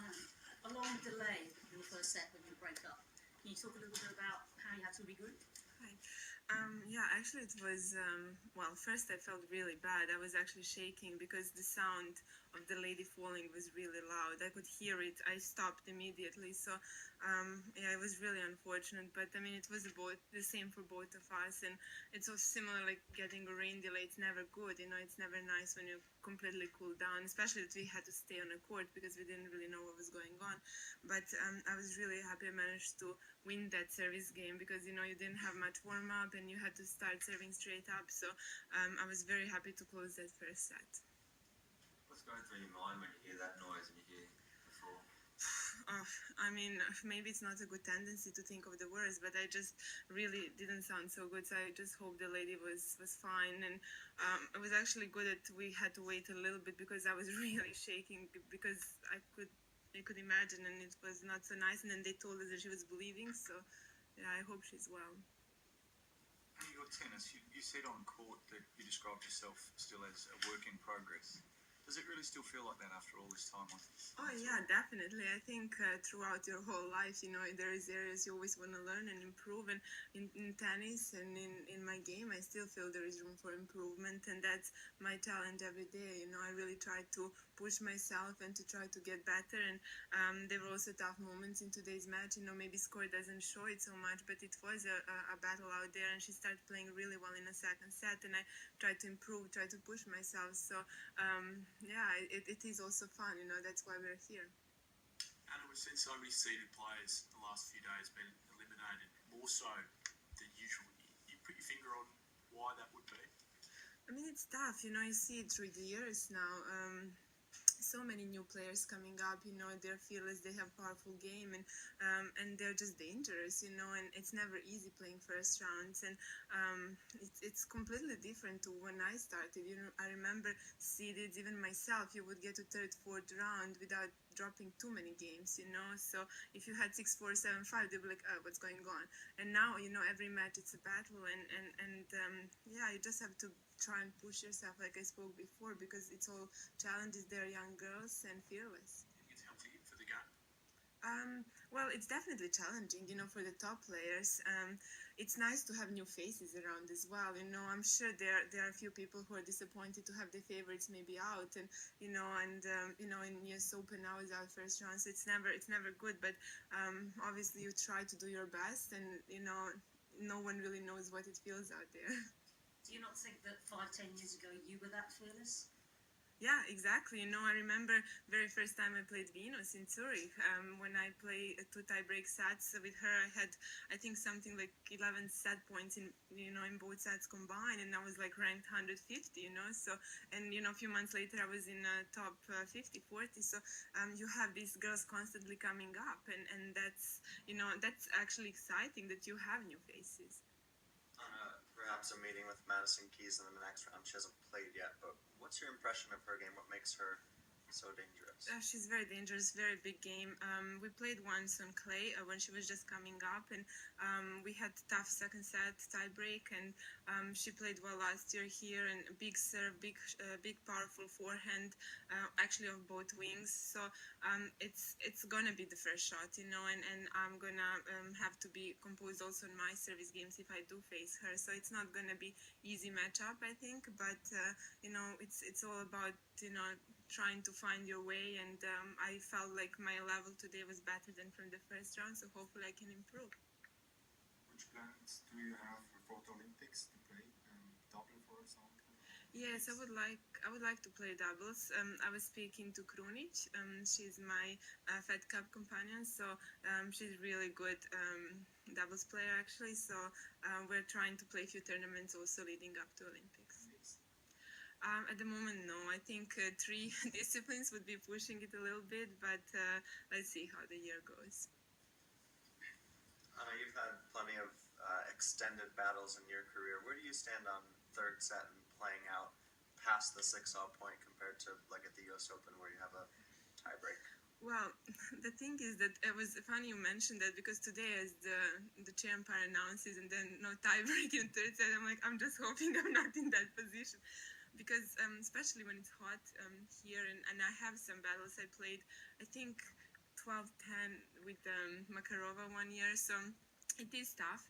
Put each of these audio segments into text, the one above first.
a long delay in the first set when you break up. Can you talk a little bit about how you had to regroup? Hi. Yeah, actually it was, well, first I felt really bad. I was actually shaking because the sound of the lady falling was really loud. I could hear it. I stopped immediately. So, yeah, it was really unfortunate. But, I mean, it was the same for both of us. And it's so similar, like getting a rain delay. It's never good. You know, it's never nice when you completely cool down, especially that we had to stay on the court because we didn't really know what was going on. But I was really happy I managed to win that service game because, you know, you didn't have much warm-up and you had to start serving straight up. So I was very happy to close that first set. What's going through your mind when you hear that noise and you hear the fall? I mean, maybe it's not a good tendency to think of the worst, but I just really didn't sound so good. So I just hope the lady was fine. And it was actually good that we had to wait a little bit because I was really shaking because I could imagine, and it was not so nice. And then they told us that she was bleeding. So yeah, I hope she's well. Your tennis, you said on court that you described yourself still as a work in progress. Does it really still feel like that after all this time? Oh yeah, definitely. I think throughout your whole life, you know, there is areas you always want to learn and improve. And in tennis and in my game, I still feel there is room for improvement, and that's my challenge every day. You know, I really try to push myself and to try to get better. And there were also tough moments in today's match. You know, maybe score doesn't show it so much, but it was a battle out there, and she started playing really well in the second set, and I tried to improve, try to push myself. So yeah, it is also fun, you know, that's why we're here. And we've seen so many seeded players the last few days been eliminated, more so than usual. You put your finger on why that would be? I mean, it's tough, you know, you see it through the years now. So many new players coming up, you know, they're fearless, they have powerful game, and they're just dangerous, you know, and it's never easy playing first rounds, and it's completely different to when I started. You know, I remember seeded, even myself, you would get to third, fourth round without dropping too many games, you know. So if you had 6-4, 7-5, they'd be like, oh, what's going on? And now, you know, every match it's a battle, and yeah, you just have to try and push yourself, like I spoke before, because it's all challenges. They're young girls and fearless. Do you think it's healthy for the game? Well, it's definitely challenging, you know, for the top players. It's nice to have new faces around as well. You know, I'm sure there are a few people who are disappointed to have their favorites maybe out, and you know, in US Open now is our first round, so it's never good. But obviously, you try to do your best, and you know, no one really knows what it feels out there. Do you not think that 5-10 years ago you were that fearless? Yeah, exactly. You know, I remember very first time I played Venus in Zurich. When I played 2 tie-break sets with her, I had, I think, something like 11 set points in, you know, in both sets combined, and I was like ranked 150, you know. So, and you know, a few months later, I was in top 50, 40. So, you have these girls constantly coming up, and that's, you know, that's actually exciting that you have new faces. Perhaps a meeting with Madison Keys in the next round. She hasn't played yet, but what's your impression of her game? What makes her so dangerous? She's very dangerous, very big game. We played once on clay when she was just coming up, and we had tough second set tie break, and she played well last year here, and big serve, big powerful forehand, actually of both wings. So it's gonna be the first shot, you know, and I'm gonna have to be composed also in my service games if I do face her. So it's not gonna be easy matchup, I think, but you know, it's all about, you know, trying to find your way, and I felt like my level today was better than from the first round, so hopefully I can improve. Which plans do you have for the Olympics to play? Double, for example? Yes, I would like to play doubles. I was speaking to Krunic. She's my Fed Cup companion, so she's really good doubles player actually. So we're trying to play a few tournaments also leading up to Olympics. At the moment, no. I think 3 disciplines would be pushing it a little bit, but let's see how the year goes. Anna, you've had plenty of extended battles in your career. Where do you stand on third set and playing out past the 6-all point compared to like at the US Open where you have a tiebreak? Well, the thing is that it was funny you mentioned that, because today as the chair umpire announces and then no tiebreak in third set, I'm just hoping I'm not in that position. Because especially when it's hot here, and I have some battles I played, I think 12-10 with Makarova one year, so it is tough.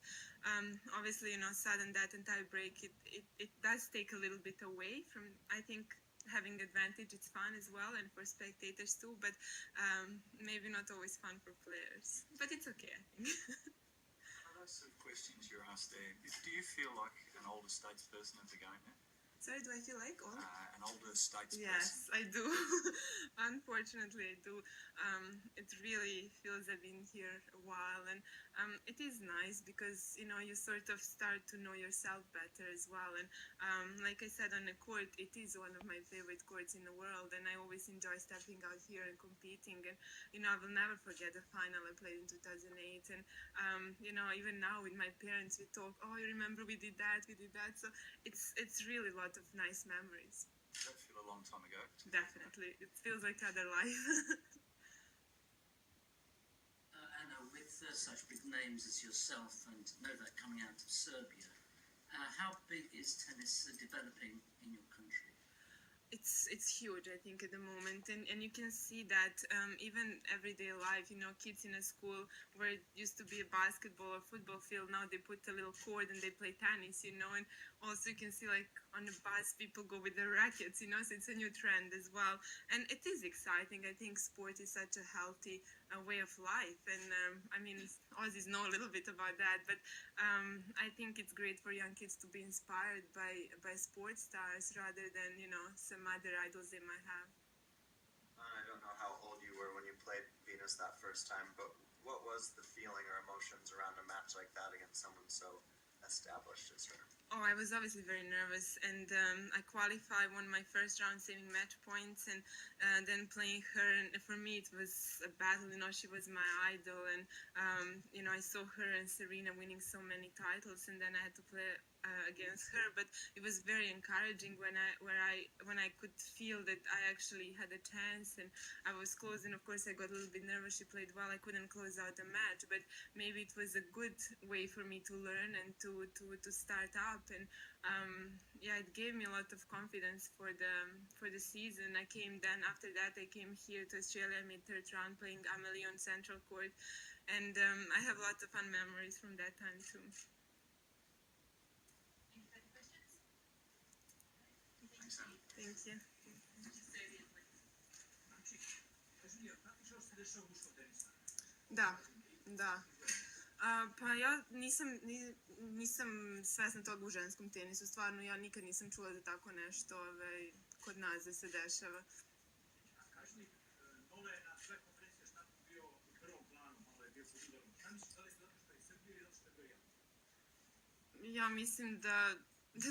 Obviously, sudden death and tie break, it does take a little bit away from, I think, having advantage. It's fun as well, and for spectators too, but maybe not always fun for players. But it's okay, I think. Those sort of questions you're asked there, do you feel like an older statesperson of the game now? Sorry, do I feel like old? An older statesperson? Yes, I do. Unfortunately, I do. It really feels I've been here a while, and it is nice because, you sort of start to know yourself better as well. And like I said, on the court, it is one of my favorite courts in the world, and I always enjoy stepping out here and competing. And, I will never forget the final I played in 2008. And, even now with my parents, we talk, oh, you remember we did that. So it's really a lot of nice memories. Does that feel a long time ago? Definitely. It feels like other life. Anna, with such big names as yourself and Novak coming out of Serbia, how big is tennis developing in your country? It's huge, I think, at the moment, and you can see that even everyday life, kids in a school where it used to be a basketball or football field, now they put a little court and they play tennis, and also you can see, like, on the bus, people go with their rackets, so it's a new trend as well, and it is exciting. I think sport is such a healthy way of life, and I mean, Aussies know a little bit about that, but I think it's great for young kids to be inspired by sports stars rather than, some other idols they might have. I don't know how old you were when you played Venus that first time, but what was the feeling or emotions around a match like that against someone so established as her? Oh, I was obviously very nervous, and I qualified, won my first round, saving match points, and then playing her, and for me it was a battle. She was my idol, and I saw her and Serena winning so many titles, and then I had to play against her. But it was very encouraging when I could feel that I actually had a chance, and I was close. And of course, I got a little bit nervous. She played well. I couldn't close out the match, but maybe it was a good way for me to learn and to start up. And it gave me a lot of confidence for the season. After that I came here to Australia. I made third round playing Amelie on Central Court, and I have lots of fun memories from that time too. Any further questions? Thanks, Anna. Thank you. Da. Pa ja nisam svesna toga u ženskom tenisu. Stvarno, ja nikad nisam čula da tako nešto kod nas da se dešava. Kaži mi, Nole je na sve konferencije štampu bio u prvom planu, malo je bio pod udarom. Šta misliš, da li se zato što je Srbija ili zato što je bio Jan? Ja mislim da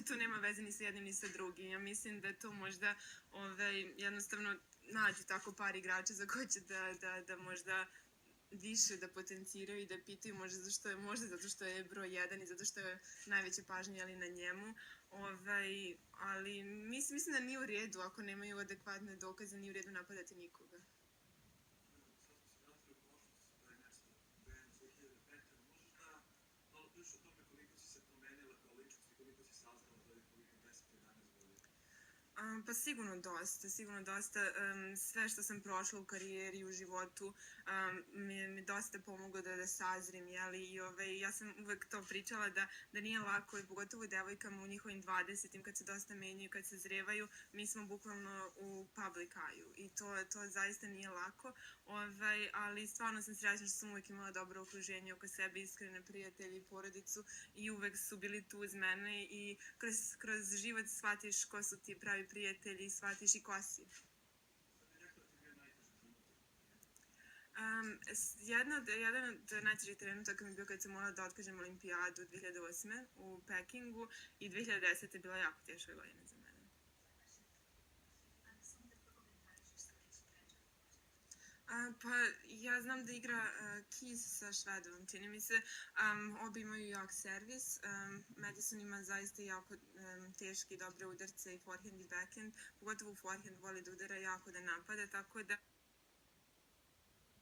to nema veze ni sa jednim ni sa drugim. Ja mislim da to možda jednostavno nađu tako par igrača za koje će da možda više da potenciraju i da pitaju možda zato što je broj 1 i zato što je najveća pažnja na njemu. Ali mislim da nije u redu ako nemaju adekvatne dokaze, nije u redu napadati nikoga. Sad smo se vratili u prošlost, taj meč sa BN 2005. Možeš da malo pričaš o tome koliko si se promenila kao ličnost i koliko si sazrela za ovih 10-11 godina? Pa sigurno dosta. Sve što sam prošla u karijeri, u životu, mi dosta pomoglo da sazrim, i ja sam uvek to pričala da nije lako, i pogotovo devojkama u njihovim 20-im, kad se dosta menjaju, kad se zrevaju, mi smo bukvalno u public eye-u i to zaista nije lako, ali stvarno sam srećna što sam uvek imala dobro okruženje oko sebe, iskrene prijatelje i porodicu, i uvek su bili tu uz mene, i kroz život shvatiš ko su ti pravi prijatelji, shvatiš i ko si. Jedan od najtežih trenutaka mi je bio kad sam morala da otkažem olimpijadu 2008. u Pekingu, i 2010. je bila jako teška godina za mene. Pa ja znam da igra Keys sa Švedovom, čini mi se. Obi imaju jak servis. Madison ima zaista jako teške i dobre udarce, i forehand i backhand. Pogotovo forehand voli da udara jako, da napada, tako da